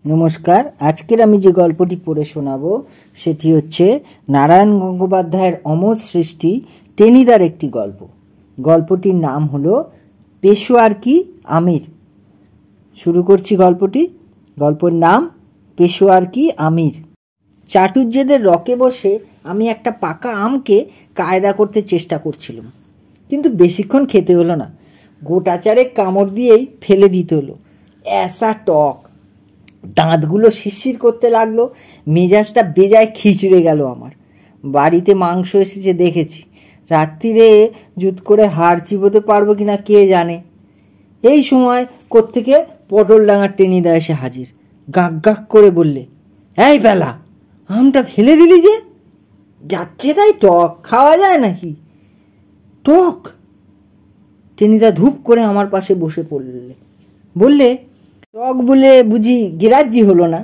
নমস্কার। আজকের আমি যে গল্পটি পড়ে শোনাবো সেটি হচ্ছে নারায়ণ গঙ্গোপাধ্যায়ের অমর সৃষ্টি টেনিদার একটি গল্প। গল্পটির নাম হলো পেশোয়ার কি আমির। শুরু করছি গল্পটি। গল্পের নাম পেশোয়ার কি আমির। চাটুজ্যেদের রকে বসে আমি একটা পাকা আমকে কায়দা করতে চেষ্টা করছিলাম, কিন্তু বেশিক্ষণ খেতে হলো না। গোটা চারেক কামড় দিয়েই ফেলে দিতে হলো। এসা টক, দাঁতগুলো শিরশির করতে লাগলো, মেজাজটা বেজায় খিচড়ে গেল আমার। বাড়িতে মাংস এসেছে দেখেছি, রাত্রিরে জুত করে হাড় চিবোতে পারবো কিনা কে জানে। এই সময় কোত্থেকে পটল ডাঙার টেনিদা এসে হাজির। গাক গাক করে বললে, এই বেলা, আমটা ফেলে দিলি যে? যাচ্ছে তাই টক খাওয়া যায় নাকি? টক? টেনিদা ধূপ করে আমার পাশে বসে পড়লে, বললে, টক বলে বুঝি গেরাজ্জি হলো না?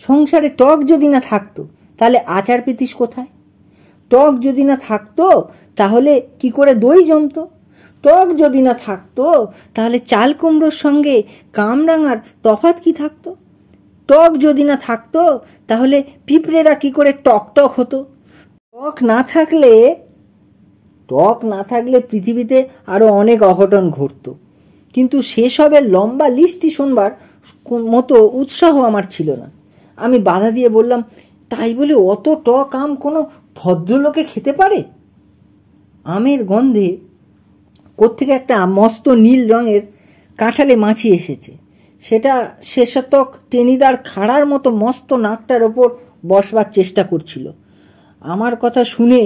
সংসারে টক যদি না থাকতো তাহলে আচার পেতিস কোথায়? টক যদি না থাকতো তাহলে কি করে দই জমতো? টক যদি না থাকতো তাহলে চাল কুমড়োর সঙ্গে কামরাঙার তফাৎ কি থাকতো? টক যদি না থাকতো তাহলে পিঁপড়েরা কি করে টক টক হতো? টক না থাকলে পৃথিবীতে আরো অনেক অঘটন ঘটতো, কিন্তু সেসবের লম্বা লিস্টই শোনবার মতো উৎসাহ আমার ছিল না। আমি বাধা দিয়ে বললাম, তাই বলে অত টক আম কোনো ভদ্রলোকে খেতে পারে? আমের গন্ধে কোত্থেকে একটা মস্ত নীল রঙের কাঁঠালে মাছি এসেছে। সেটা শেষতক টেনিদার খাড়ার মতো মস্ত নাকটার ওপর বসবার চেষ্টা করছিল। আমার কথা শুনে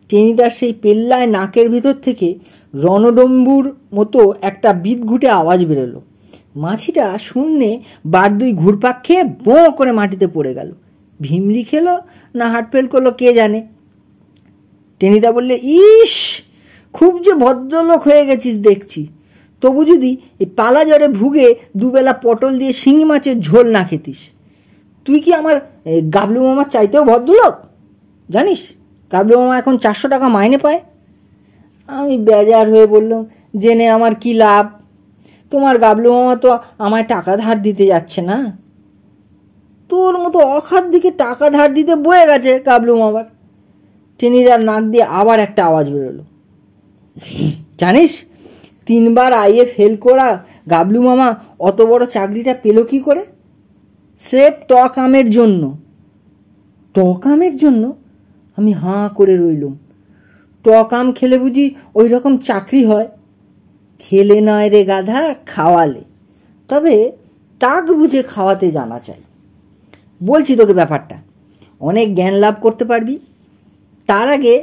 টেনিদার সেই পেল্লায় নাকের ভিতর থেকে রণডম্বুর মতো একটা বিদঘুটে আওয়াজ বেরোলো। মাছিটা শূন্যে বার দুই ঘুরপাক খেয়ে বোঁ করে মাটিতে পড়ে গেল। ভিমরি খেলো না হার্ট ফেল করলো কে জানে। টেনিদা বললে, ইস, খুব যে ভদ্রলোক হয়ে গেছিস দেখছি। তবু যদি এই পালা জ্বরে ভুগে দুবেলা পটল দিয়ে শিঙি মাছের ঝোল না খেতিস। তুই কি আমার গাবলু মামার চাইতেও ভদ্রলোক? জানিস, গাবলু মামা এখন 400 টাকা মাইনে পায়। আমি বেজার হয়ে বললাম, জেনে আমার কি লাভ? তোমার গাবলু মামা তো আমায় টাকা ধার দিতে যাচ্ছে না। তোর মতো অখাত দিকে টাকা ধার দিতে বয়ে গেছে গাবলু মামার। টেনিদার নাক দিয়ে আবার একটা আওয়াজ বেরোলো। জানিস, 3 বার আইএ ফেল করা গাবলু মামা অত বড় চাকরিটা পেল কি করে? স্রেফ টক আমের জন্য। টক আমের জন্য? আমি হাঁ করে রইলুম। টক আম খেলে বুঝি ওই রকম চাকরি হয়? খেলে নয় রে গাধা, খাওয়ালে। তবে তাক বুঝে খাওয়াতে জানা চাই। বলছি তোকে ব্যাপারটা, অনেক জ্ঞান লাভ করতে পারবি। তার আগে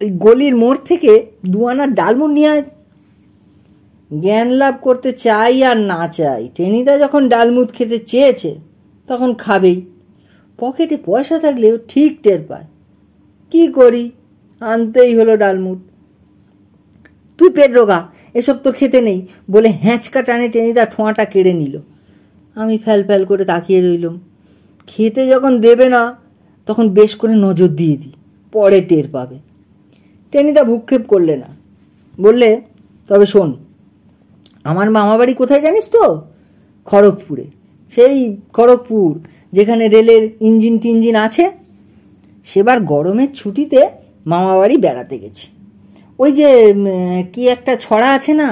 ওই গলির মোড় থেকে 2 আনার ডালমুট নিয়ে আয়। জ্ঞান লাভ করতে চাই আর না চাই, টেনিদা যখন ডালমুট খেতে চেয়েছে তখন খাবেই। পকেটে পয়সা থাকলেও ঠিক টের পায়। কি করি, আনতেই হলো ডালমুট। তুই পেট রোগা, এসব তো খেতে নেই বলে হ্যাঁচকা টানে টেনিদা ঠোঁয়াটা কেড়ে নিল। আমি ফ্যাল ফ্যাল করে তাকিয়ে রইলাম। খেতে যখন দেবে না তখন বেশ করে নজর দিয়ে দিই, পরে টের পাবে। টেনিদা ভূক্ষেপ করলে না, বললে, তবে শোন, আমার মামাবাড়ি কোথায় জানিস তো? খড়গপুরে। সেই খড়গপুর যেখানে রেলের ইঞ্জিন টিঞ্জিন আছে। সেবার গরমের ছুটিতে মামাবাড়ি বেড়াতে গেছি। ওই যে কি একটা ছড়া আছে না,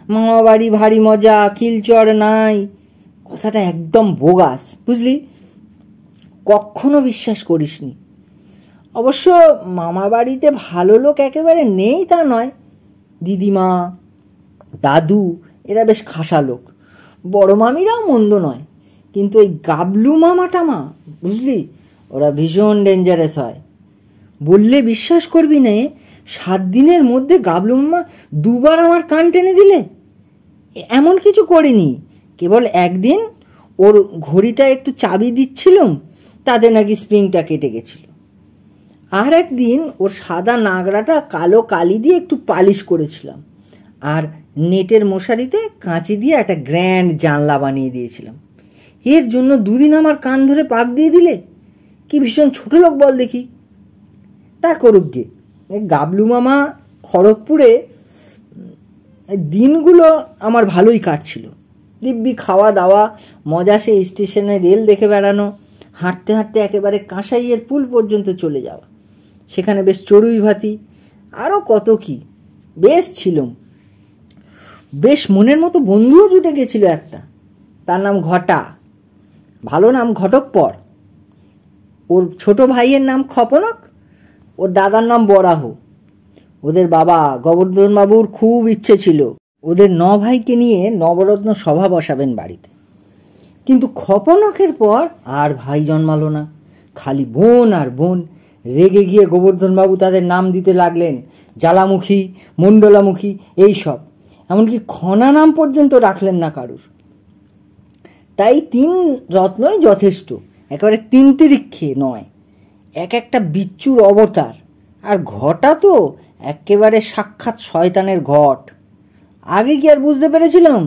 মামাবাড়ি ভারী মজা, কিলচর নাই। কথাটা একদম বোগাস, বুঝলি? কখনো বিশ্বাস করিসনি। অবশ্য মামাবাড়িতে ভালো লোক একেবারে নেই তা নয়। দিদিমা, দাদু এরা বেশ খাসা লোক। বড় মামিরাও মন্দ নয়, কিন্তু ওই গাবলু মামাটামা, বুঝলি, ওরা ভীষণ ডেঞ্জারাস হয়। বললে বিশ্বাস করবি না, 7 দিনের মধ্যে গাবলু মামা 2 বার আমার কান টেনে দিলে। এমন কিছু করিনি, কেবল একদিন ওর ঘড়িটা একটু চাবি দিচ্ছিলাম, তাতে নাকি স্প্রিংটা কেটে গেছিল। আর একদিন ওর সাদা নাগড়াটা কালো কালি দিয়ে একটু পালিশ করেছিলাম, আর নেটের মশারিতে কাঁচি দিয়ে একটা গ্র্যান্ড জানলা বানিয়ে দিয়েছিলাম। এর জন্য 2 দিন আমার কান ধরে পাক দিয়ে দিলে? কি ভীষণ ছোট লোক বল দেখি। তা করুক গে, গাবলু মামা খড়গপুরে দিনগুলো আমার ভালোই কাটছিল। দিব্যি খাওয়া দাওয়া, মজা সে স্টেশনে রেল দেখে বেড়ানো, হাঁটতে হাঁটতে একেবারে কাঁসাইয়ের পুল পর্যন্ত চলে যাওয়া, সেখানে বেশ চড়ুই ভাতি, আরও কত কি বেশ ছিলুম। বেশ মনের মতো বন্ধুও জুটে গেছিল একটা, তার নাম ঘটা, ভালো নাম ঘটকপর। ওর ছোট ভাইয়ের নাম খপনক, ওর দাদার নাম বরাহ। ওদের বাবা গোবর্ধনবাবুর খুব ইচ্ছে ছিল ওদের 9 ভাইকে নিয়ে নবরত্ন সভা বসাবেন বাড়িতে, কিন্তু খপনকের পর আর ভাই জন্মালো না, খালি বোন আর বোন। রেগে গিয়ে গোবর্ধনবাবু তাদের নাম দিতে লাগলেন জ্বালামুখী, মণ্ডলামুখী, এইসব, এমনকি খনা নাম পর্যন্ত রাখলেন না কারুর। তাই 3 রত্নই যথেষ্ট, একেবারে 3 তিরিক্ষে নয়, এক একটা বিচ্ছুর অবতার। আর ঘটা তো একেবারে সাক্ষাৎ শয়তানের ঘট। আগে কি আর বুঝতে পেরেছিলাম?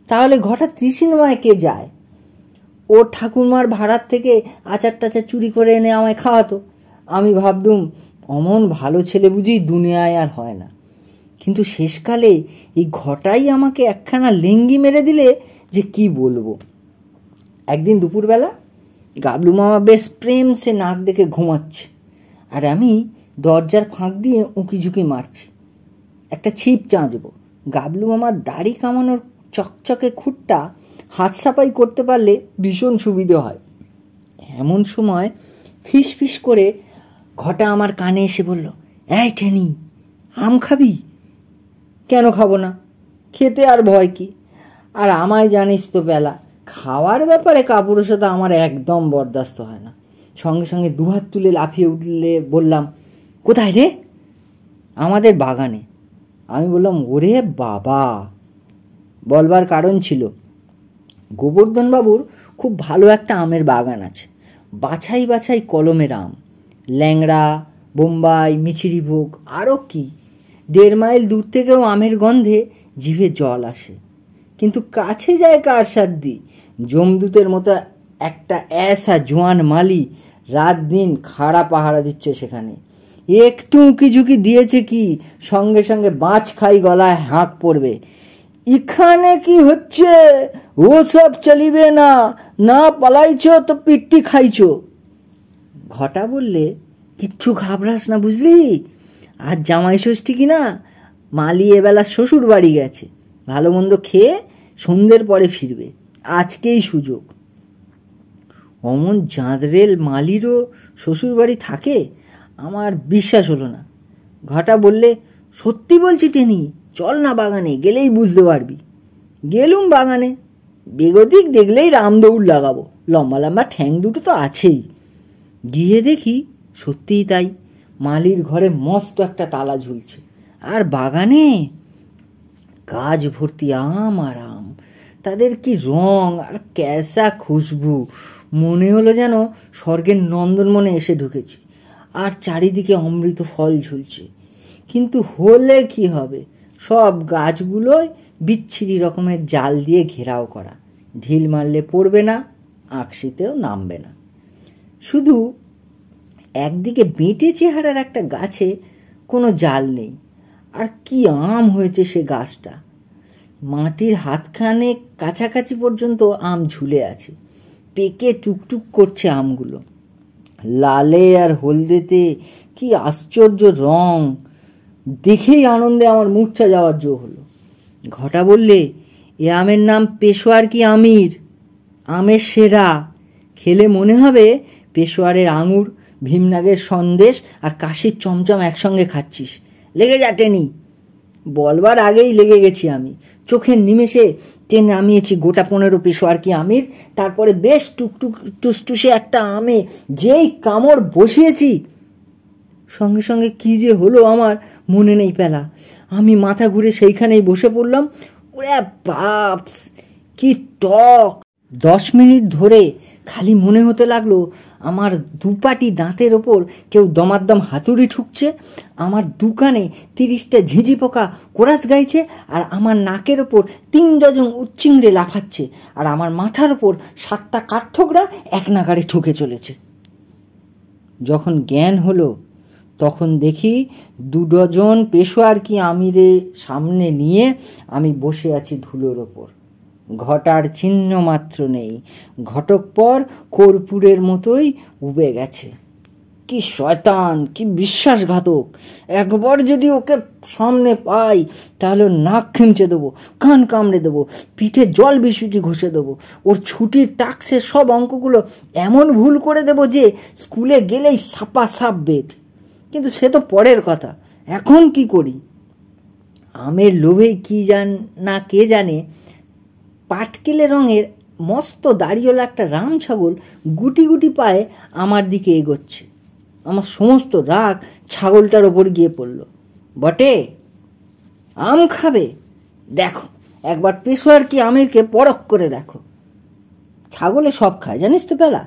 তাহলে ঘটা ত্রিসীমায় কে যায়? ওর ঠাকুরমার ভাড়ার থেকে আচার টাচার চুরি করে এনে আমায় খাওয়াতো। আমি ভাবতুম অমন ভালো ছেলে বুঝি দুনিয়ায় আর হয় না। কিন্তু শেষকালে এই ঘটাই আমাকে একখানা লেঙ্গি মেরে দিলে যে কি বলবো। একদিন দুপুরবেলা গাবলু মামা বেশ প্রেম সে নাক ডেকে ঘুমাচ্ছে, আর আমি দরজার ফাঁক দিয়ে উঁকি ঝুঁকি মারছি একটা ছিপ চাঁচবো। গাবলু মামার দাড়ি কামানোর চকচকে খুঁটটা হাত সাপাই করতে পারলে ভীষণ সুবিধে হয়। এমন সময় ফিস ফিস করে ঘটা আমার কানে এসে বলল, এই টেনি, আম খাবি? কেন খাবো না, খেতে আর ভয় কি? আর আমায় জানিস তো বেলা, খাওয়ার ব্যাপারে কাপুরুষতা আমার একদম বরদাস্ত হয় না। সঙ্গে সঙ্গে দুহাত তুলে লাফিয়ে উঠলে বললাম, কোথায় রে? আমাদের বাগানে। আমি বললাম, ওরে বাবা। বলবার কারণ ছিল, গোবর্ধনবাবুর খুব ভালো একটা আমের বাগান আছে, বাছাই বাছাই কলমের আম, ল্যাংড়া, বোম্বাই, মিছিরিভোগ, আরও কি। 1.5 মাইল দূর থেকেও আমের গন্ধে জিভে জল আসে। কিন্তু কাছে যায় কার সাধ্যি? জমদূতের মতো একটা এসা জোয়ান মালি রাত দিন খাড়া পাহারা দিচ্ছে সেখানে। একটু উঁকি ঝুঁকি দিয়েছে কি সঙ্গে সঙ্গে বাঁচ খাই গলায় হাঁক পড়বে, এখানে কি হচ্ছে? ও সব চলিবে না, না পালাইছ তো পিট্টি খাইছ। ঘটা বললে, কিচ্ছু ঘাবড়াস না বুঝলি, আজ জামাই ষষ্ঠী কিনা, মালি এবেলা শ্বশুর বাড়ি গেছে, ভালো মন্দ খেয়ে সন্ধ্যের পরে ফিরবে, আজকেই সুযোগ। অমন জাঁদরেল মালিরও শ্বশুর বাড়ি থাকে? আমার বিশ্বাস হলো না। ঘটা বললে, সত্যি বলছি টেনি, চল না বাগানে, গেলেই বুঝতে পারবি। গেলুম বাগানে, বেগতিক দেখলেই রামদৌড় লাগাবো, লম্বা লম্বা ঠ্যাং দুটো তো আছেই। গিয়ে দেখি সত্যিই তাই, মালির ঘরে মস্ত একটা তালা ঝুলছে, আর বাগানে গাছ ভর্তি আম আর আম। তাদের কি রং আর ক্যাসা খুশবু, মনে হলো যেন স্বর্গের নন্দনবনে এসে ঢুকেছি। আর চারিদিকে অমৃত ফল ঝুলছে। কিন্তু হলে কি হবে, সব গাছগুলোই বিচ্ছিরি রকমের জাল দিয়ে ঘেরাও করা, ঢিল মারলে পড়বে না, আঁকশিতেও নামবে না। শুধু একদিকে বেঁটে চেহারার একটা গাছে কোনো জাল নেই, আর কি আম হয়েছে সে গাছটা, মাটির হাতখানে কাছাকাছি পর্যন্ত আম ঝুলে আছে, পেকে টুকটুক করছে আমগুলো, লালে আর হলদেতে কি আশ্চর্য রং, দেখেই আনন্দে আমার মূর্ছা যাওয়ার জো হলো। ঘটা বললে, এ আমের নাম পেশোয়ার কি আমির, আমের সেরা, খেলে মনে হবে পেশোয়ারের আঙুর, ভীমনাগের সন্দেশ আর কাশির চমচম একসঙ্গে খাচ্ছিস। লেগে যা টেনি। বলবার আগেই লেগে গেছি আমি, চোখের নিমেষে টেনে নামিয়েছি গোটা 15 পেশোয়ার কি আমির, তারপরে বেশ টুকটুক টুসটুসে একটা আমে যেই কামড় বসিয়েছি, সঙ্গে সঙ্গে কি যে হলো আমার মনে নেই পেলা। আমি মাথা ঘুরে সেইখানেই বসে পড়লাম। ওরে বাপস, কি টক! 10 মিনিট ধরে খালি মনে হতে লাগলো আমার দুপাটি দাঁতের ওপর কেউ দমাদ্দম হাতুড়ি ঠুকছে, আমার দুকানে 30টা ঝিঁঝি পোকা কোরাস গাইছে, আর আমার নাকের ওপর 3 ডজন উচ্চিংড়ে লাফাচ্ছে, আর আমার মাথার ওপর 7টা কাঠঠোকরা এক নাগাড়ে ঠুকে চলেছে। যখন জ্ঞান হলো তখন দেখি 2 ডজন পেশোয়ার কি আমিরে সামনে নিয়ে আমি বসে আছি ধুলোর ওপর। ঘটার চিহ্ন মাত্র নেই। ঘটকপর কর্পূরের মতোই উবে গেছে। কি শয়তান, কি বিশ্বাসঘাতক! একবার যদি ওকে সামনে পাই তাহলে নাক খিমচে দেবো, কান কামড়ে দেবো, পিঠে জল বিশুটি ঘষে দেবো। ওর ছুটির টাক্সের সব অঙ্কগুলো এমন ভুল করে দেবো যে স্কুলে গেলেই সাপা সাপ বেদ। কিন্তু সে তো পরের কথা, এখন কি করি? আমের লোভে কি না কে জানে পাটকেলে রঙের মস্ত দাড়িওয়ালা একটা রাম ছাগল গুটি গুটি পায়ে আমার দিকে এগোচ্ছে। আমার সমস্ত রাগ ছাগলটার ওপর গিয়ে পড়ল। বটে, আম খাবে? দেখো একবার পেশোয়ার কি আমিরকে পরখ করে দেখো। ছাগলে সব খায় জানিস তো পেলা।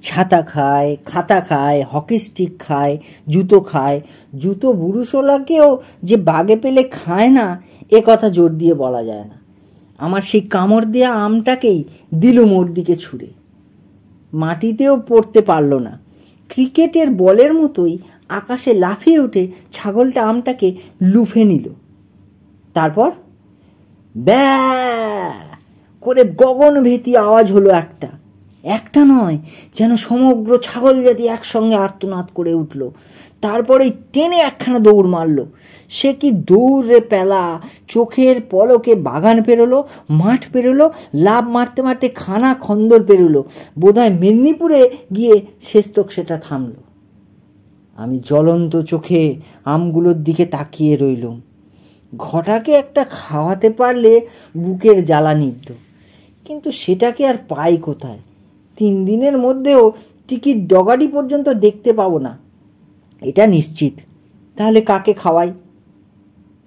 ছাতা খায়, খাতা খায়, হকি স্টিক খায়, জুতো খায়। জুতো বুরুশোলাকেও যে বাগে পেলে খায় না এ কথা জোর দিয়ে বলা যায় না। আমার সেই কামড় দেয়া আমটাকেই দিল মোর দিকে ছুঁড়ে। মাটিতেও পড়তে পারল না। ক্রিকেটের বলের মতোই আকাশে লাফিয়ে উঠে ছাগলটা আমটাকে লুফে নিল। তারপর ব্যা করে গগনভেদী আওয়াজ হলো। একটা নয়, যেন সমগ্র ছাগল জাতি একসঙ্গে আর্তনাদ করে উঠল। তারপরে টেনে একখানা দৌড় মারল। সে কি দৌড় রে পেলা! চোখের পলকে বাগান পেরোলো, মাঠ পেরোলো, লাভ মারতে মারতে খানা খন্দর পেরোলো। বোধহয় মেদিনীপুরে গিয়ে শেষতক সেটা থামল। আমি জ্বলন্ত চোখে আমগুলোর দিকে তাকিয়ে রইলুম। ঘটাকে একটা খাওয়াতে পারলে বুকের জ্বালা নিভত, কিন্তু সেটাকে আর পাই কোথায়? 3 দিনের মধ্যেও টিকিট ডগাটি পর্যন্ত দেখতে পাবো না, এটা নিশ্চিত। তাহলে কাকে খাওয়াই?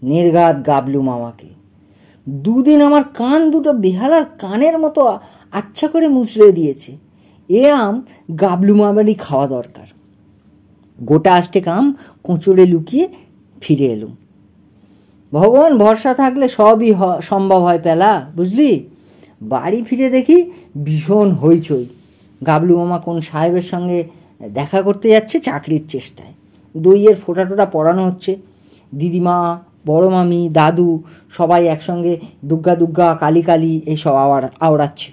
নির্ঘাত গাবলু মামাকে। 2 দিন আমার কান দুটো বেহালার কানের মতো আচ্ছা করে মুচড়ে দিয়েছে। এ আম গাবলু মামারই খাওয়া দরকার। গোটা 8 আম কোঁচড়ে লুকিয়ে ফিরে এলুম। ভগবান ভরসা থাকলে সবই সম্ভব হয় পেলা, বুঝলি? বাড়ি ফিরে দেখি ভীষণ হইচই। গাবলু মামা কোন সাহেবের সঙ্গে দেখা করতে যাচ্ছে চাকরির চেষ্টায়। দইয়ের ফোঁটা টোটা পড়ানো হচ্ছে। দিদিমা, বড় মামি, দাদু সবাই একসঙ্গে দুগ্গা দুগ্গা, কালি কালি এইসব আওড়াচ্ছে।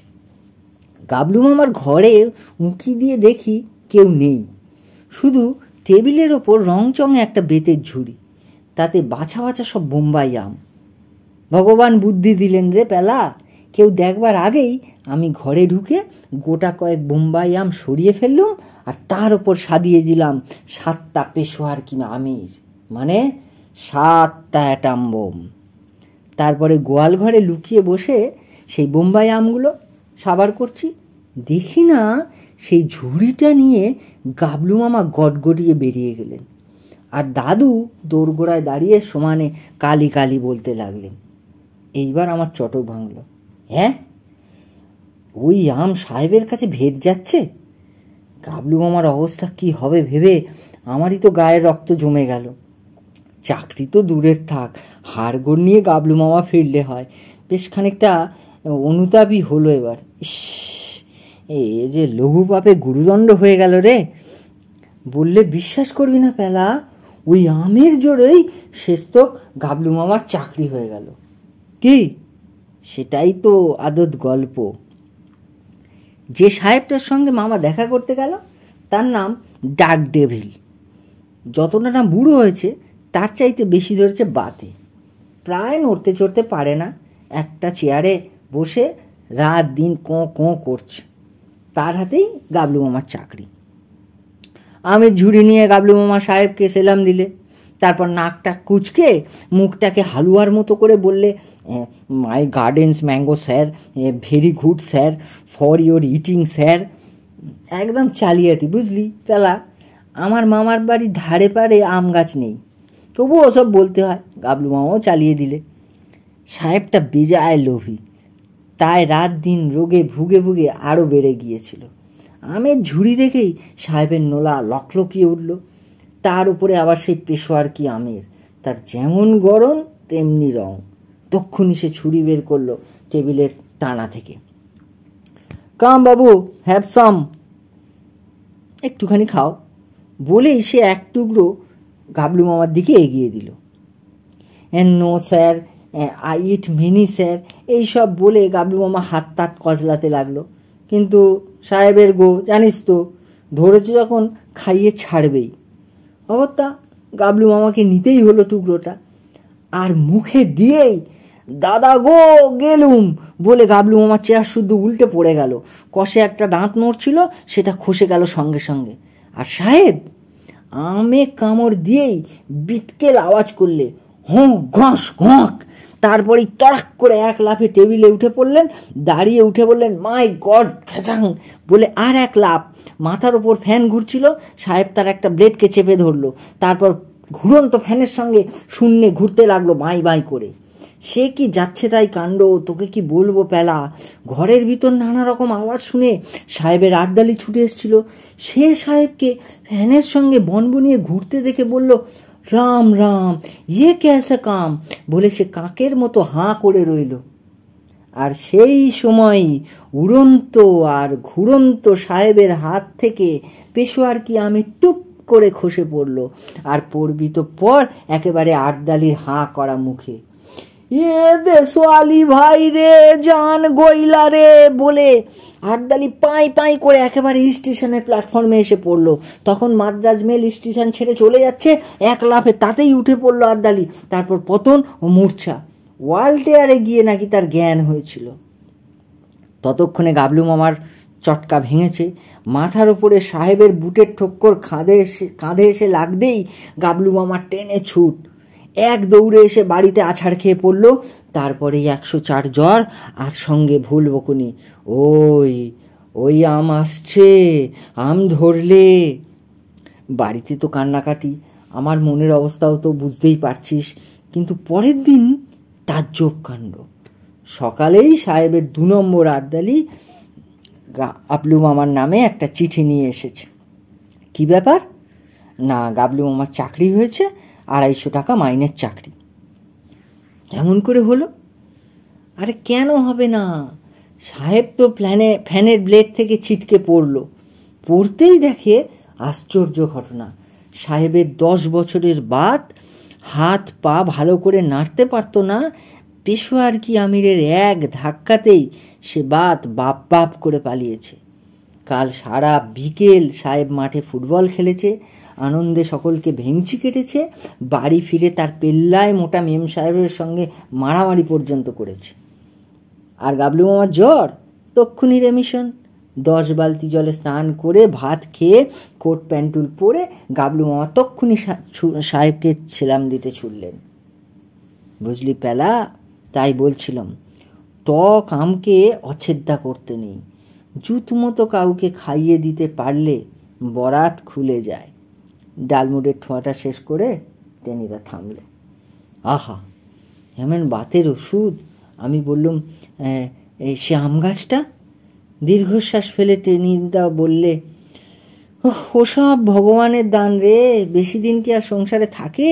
গাবলু মামার ঘরে উঁকি দিয়ে দেখি কেউ নেই। শুধু টেবিলের ওপর রংচঙে একটা বেতের ঝুড়ি, তাতে বাছা বাছা সব বোম্বাই আম। ভগবান বুদ্ধি দিলেন রে পেলা। কেউ দেখবার আগেই আমি ঘরে ঢুকে গোটা কয়েক বোম্বাই আম সরিয়ে ফেললুম, আর তার ওপর সাদিয়ে দিলাম 7টা পেশোয়ার কি আমির, মানে 7টা অ্যাটাম বোম। তারপরে গোয়াল ঘরে লুকিয়ে বসে সেই বোম্বাই আমগুলো সাবার করছি। দেখি না সেই ঝুড়িটা নিয়ে গাবলু মামা গটগটিয়ে বেরিয়ে গেলেন, আর দাদু দোরগোড়ায় দাঁড়িয়ে সমানে কালি কালি বলতে লাগলেন। এইবার আমার চটক ভাঙল। হ্যাঁ, ওই আম সাহেবের কাছে ভেট যাচ্ছে। গাবলু মামার অবস্থা কি হবে ভেবে আমারই তো গায়ের রক্ত জমে গেল। চাকরি তো দূরের থাক, হাড়গোড় নিয়ে গাবলু মামা ফিরলে হয়। বেশ খানিকটা অনুতাপই হলো এবার। এ যে লঘু পাপে গুরুদণ্ড হয়ে গেল রে। বললে বিশ্বাস করবি না পেলা, ওই আমের জোরেই শেষতক গাবলু মামার চাকরি হয়ে গেল। কি? সেটাই তো আদত গল্প। যে সাহেবটার সঙ্গে মামা দেখা করতে গেল তার নাম ডাক ডেভিল। যতটা না বুড়ো হয়েছে তার চাইতে বেশি ধরেছে বাতে। প্রায় নড়তে চড়তে পারে না, একটা চেয়ারে বসে রাত দিন কোঁ কোঁ করছে। তার হাতেই গাবলু মামার চাকরি। আমি ঝুড়ি নিয়ে গাবলু মামা সাহেবকে সেলাম দিলে। তারপর নাকটা কুচকে মুখটাকে হালুয়ার মতো করে বললে, my gardens mango sir, very good sir, for your eating sir. একদম চালিয়াতি, বুঝলি পেলা। আমার মামার বাড়ির ধারে পারে আম গাছ নেই, তবুও ওসব বলতে হয়। গাবলু মামাও চালিয়ে দিলে। সাহেবটা বেজায় লোভী, তাই রাত দিন রোগে ভুগে ভুগে আরও বেড়ে গিয়েছিল। আমের ঝুড়ি দেখেই সাহেবের নোলা লকলকিয়ে উঠল। তার উপরে আবার সেই পেশোয়ার কি আমের, তার যেমন গরম তেমনি রং। তক্ষুনি সে ছুরি বের করলো টেবিলের টানা থেকে। কাম বাবু, হ্যাভ সাম, একটুখানি খাও বলেই সে এক টুকরো গাবলু মামার দিকে এগিয়ে দিল। No sir, I eat mini sir, এইসব বলে গাবলু মামা হাত তাত কজলাতে লাগলো। কিন্তু সাহেবের গো, জানিস তো, ধরেছে যখন খাইয়ে ছাড়বেই। অগত্যা গাবলু মামাকে নিতেই হলো টুকরোটা। আর মুখে দিয়েই দাদা গো গেলুম বলে গাবলু মামা চেয়ার শুদ্ধ উল্টে পড়ে গেল। কষে একটা দাঁত নড়ছিল, সেটা খসে গেল সঙ্গে সঙ্গে। আর সাহেব আমে কামড় দিয়েই বিটকেল আওয়াজ করলে হোঁ ঘস ঘঁক। তারপরেই তড়াক করে এক লাফে টেবিলে উঠে পড়লেন, দাঁড়িয়ে উঠে বললেন মাই গড খেচাং বলে আর এক লাফ। মাথার ওপর ফ্যান ঘুরছিল, সাহেব তার একটা ব্লেডকে চেপে ধরলো। তারপর ঘুরন্ত ফ্যানের সঙ্গে শূন্যে ঘুরতে লাগলো বাই বাই করে। সে কি যাচ্ছে তাই কাণ্ড, তোকে কি বলবো প্যালা। ঘরের ভিতর নানা রকম আওয়াজ শুনে সাহেবের আর্দালি ছুটে এসেছিল। সে সাহেবকে ফ্যানের সঙ্গে বনবনিয়ে ঘুরতে দেখে বলল, রাম রাম ইয়ে ক্যাসা কাম বলে সে কাকের মতো হাঁ করে রইল। আর সেই সময়ই উড়ন্ত আর ঘুরন্ত সাহেবের হাত থেকে পেশোয়ার কি আমি টুপ করে খসে পড়ল। আর পড়বি তো পর একেবারে আর্দালির হাঁ করা মুখে। এ দেশওয়ালি ভাই রে, জান গইলা রে বলে আর্দালি পাই পাই করে একেবারে স্টেশনের প্ল্যাটফর্মে এসে পড়লো। তখন মাদ্রাজ মেল স্টেশন ছেড়ে চলে যাচ্ছে, এক লাফে তাতেই উঠে পড়লো আর্দালি। তারপর পতন ও মূর্ছা। ওয়ালটেয়ারে গিয়ে নাকি তার জ্ঞান হয়েছিল। ততক্ষণে গাবলু মামার চটকা ভেঙেছে। মাথার উপরে সাহেবের বুটের ঠক্কর কাঁধে এসে লাগতেই গাবলু মামার টেনে ছুট। এক দৌড়ে এসে বাড়িতে আছাড় খেয়ে পড়ল। তারপরে 104 জ্বর আর সঙ্গে ভুল বকুনি, ওই ওই আম আসছে, আম ধরলে। বাড়িতে তো কান্নাকাটি, আমার মনের অবস্থাও তো বুঝতেই পারছিস। কিন্তু পরের দিন তাজ্জব কাণ্ড। সকালেই সাহেবের 2 নম্বর আর্দালি গাবলু মামার নামে একটা চিঠি নিয়ে এসেছে। কি ব্যাপার না, গাবলু মামার চাকরি হয়েছে, 250 টাকা মাইনের চাকরি। এমন করে হলো? আরে কেন হবে না, সাহেব তো ফ্যানের ব্লেড থেকে ছিটকে পড়ল। পড়তেই দেখে আশ্চর্য ঘটনা, সাহেবের 10 বছরের বাত হাত পা ভালো করে নাড়তে পারত না। পেশোয়ার কি আমিরের এক ধাক্কাতেই সে বাত বাপ বাপ করে পালিয়েছে। কাল সারা বিকেল সাহেব মাঠে ফুটবল খেলেছে, আনন্দে সকলকে ভেঙচি কেটেছে। বাড়ি ফিরে তার পেল্লায় মোটা মেম সাহেবের সঙ্গে মারামারি পর্যন্ত করেছে। আর গাবলু মামার জ্বর তক্ষুনি রেমিশন। 10 বালতি জলে স্নান করে ভাত খেয়ে কোট প্যান্টুল পরে গাবলু মামা তক্ষুনি সাহেবকে ছেলাম দিতে ছুটলেন। বুঝলি প্যালা, তাই বলছিলাম টক আমকে অছেদ্দা করতে নেই। জুত মতো কাউকে খাইয়ে দিতে পারলে বরাত খুলে যায়। ডালমুডের ঠোঁয়াটা শেষ করে টেনিদা থামল। আহা, এমন বাতের ওষুধ। আমি বললুম, সে আম গাছটা? দীর্ঘশ্বাস ফেলে টেনিদা বললে, ওসব ভগবানের দান রে, বেশি দিন কি আর সংসারে থাকে?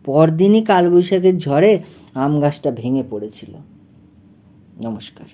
পরদিনই কালবৈশাখের ঝড়ে আম গাছটা ভেঙে পড়েছিল। নমস্কার।